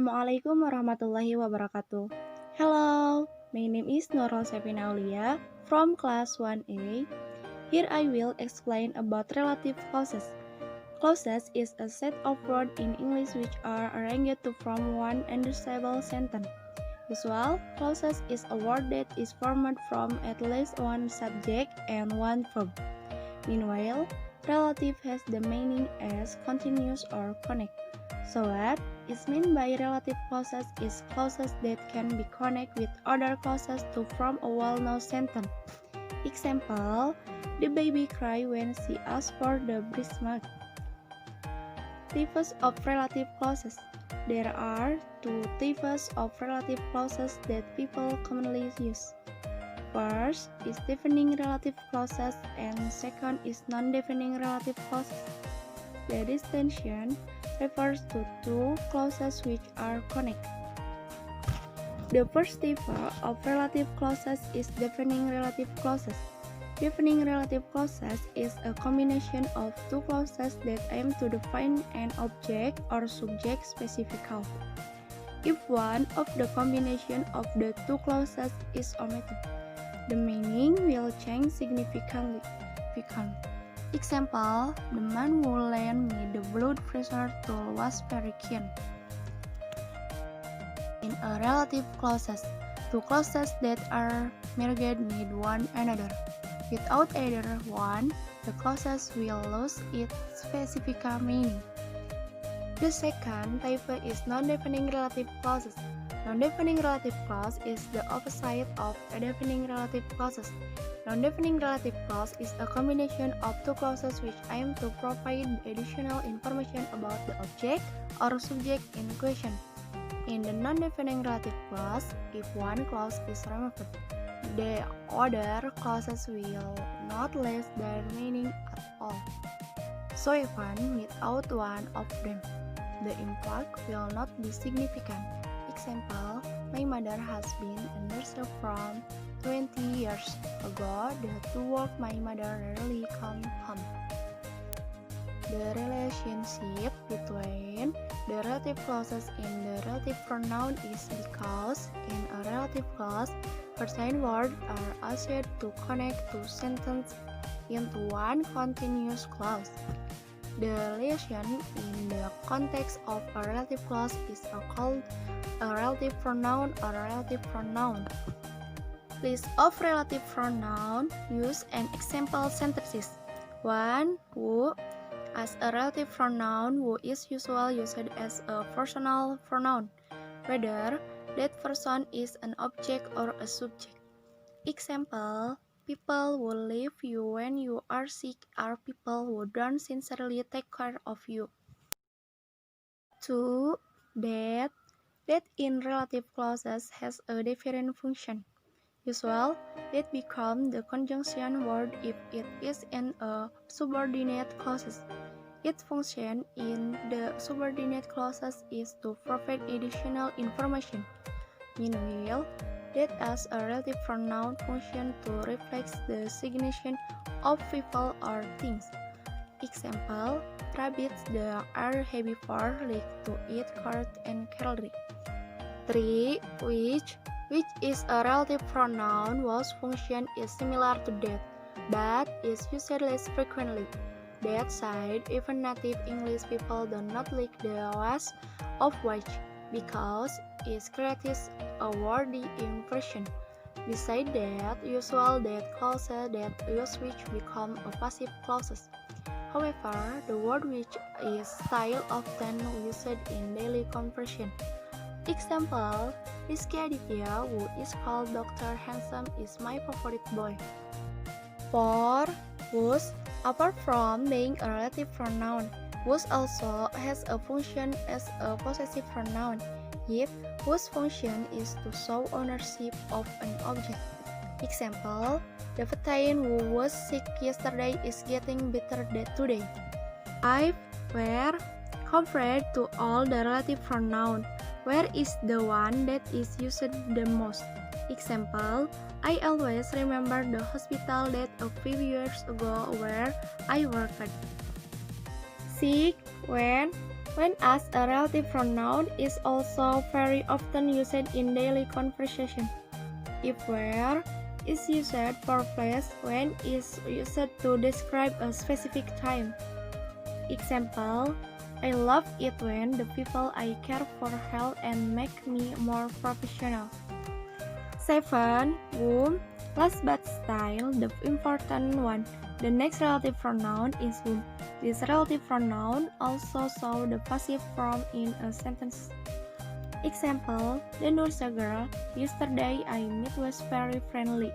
Assalamualaikum warahmatullahi wabarakatuh. Hello, my name is Nurul Sepina Aulia from class 1A. Here I will explain about relative clauses. Clauses is a set of words in English which are arranged to form one understandable sentence. Usual clauses is a word that is formed from at least one subject and one verb. Meanwhile, relative has the meaning as continuous or connect. So what is meant by relative clauses is clauses that can be connected with other clauses to form a well-known sentence. Example, the baby cried when she asked for the breast milk. Types of relative clauses. There are two types of relative clauses that people commonly use. First is defining relative clauses and second is non-defining relative clauses. The distinction refers to two clauses which are connected. The first type of relative clauses is defining relative clauses. Defining relative clauses is a combination of two clauses that aim to define an object or subject specifically. If one of the combination of the two clauses is omitted, the meaning will change significantly. Example, the man who lent me the blood pressure tool was very keen. In a relative clauses, two clauses that are merged with one another. Without either one, the clauses will lose its specific meaning. The second type is non-defining relative clauses. Non-defining relative clause is the opposite of a defining relative clauses. Non-defining relative clause is a combination of two clauses which aim to provide additional information about the object or subject in question. In the non-defining relative clause, if one clause is removed, the other clauses will not lose their meaning at all. So even without one of them, the impact will not be significant. Example, my mother has been a nurse from 20 years ago. To work my mother rarely come home. The relationship between the relative clauses and the relative pronoun is because in a relative clause, certain words are added to connect two sentences into one continuous clause. The relation in the context of a relative clause is called a relative pronoun or relative pronoun. List of relative pronoun use an example sentences. 1. Who. As a relative pronoun, who is usually used as a personal pronoun, whether that person is an object or a subject. Example, people who leave you when you are sick are people who don't sincerely take care of you. 2. That. That in relative clauses has a different function. Usually, that becomes the conjunction word if it is in a subordinate clauses. Its function in the subordinate clauses is to provide additional information. Meanwhile, that as a relative pronoun function to reflect the signification of people or things. Example, rabbits are herbivore like to eat carrots and celery. 3. Which is a relative pronoun whose function is similar to that, but is used less frequently. That said, even native English people do not like the use of which because it creates a wordy impression. Besides that, usual that clauses that use which become a passive clauses. However, the word which is still often used in daily conversation. Example, Rizky Aditya, who is called Dr. Handsome, is my favorite boy. 4. Whose. Apart from being a relative pronoun, whose also has a function as a possessive pronoun, yet whose function is to show ownership of an object. Example, the veteran who was sick yesterday is getting better today. 5. Where. Compared to all the relative pronoun, where is the one that is used the most? Example, I always remember the hospital that a few years ago where I worked. 6. When. When asked, a relative pronoun is also very often used in daily conversation. If where is used for place, when is used to describe a specific time. Example, I love it when the people I care for help and make me more professional. 7. Whom. Last but still the important one. The next relative pronoun is whom. This relative pronoun also shows the passive form in a sentence. Example, the nurse girl yesterday I met was very friendly.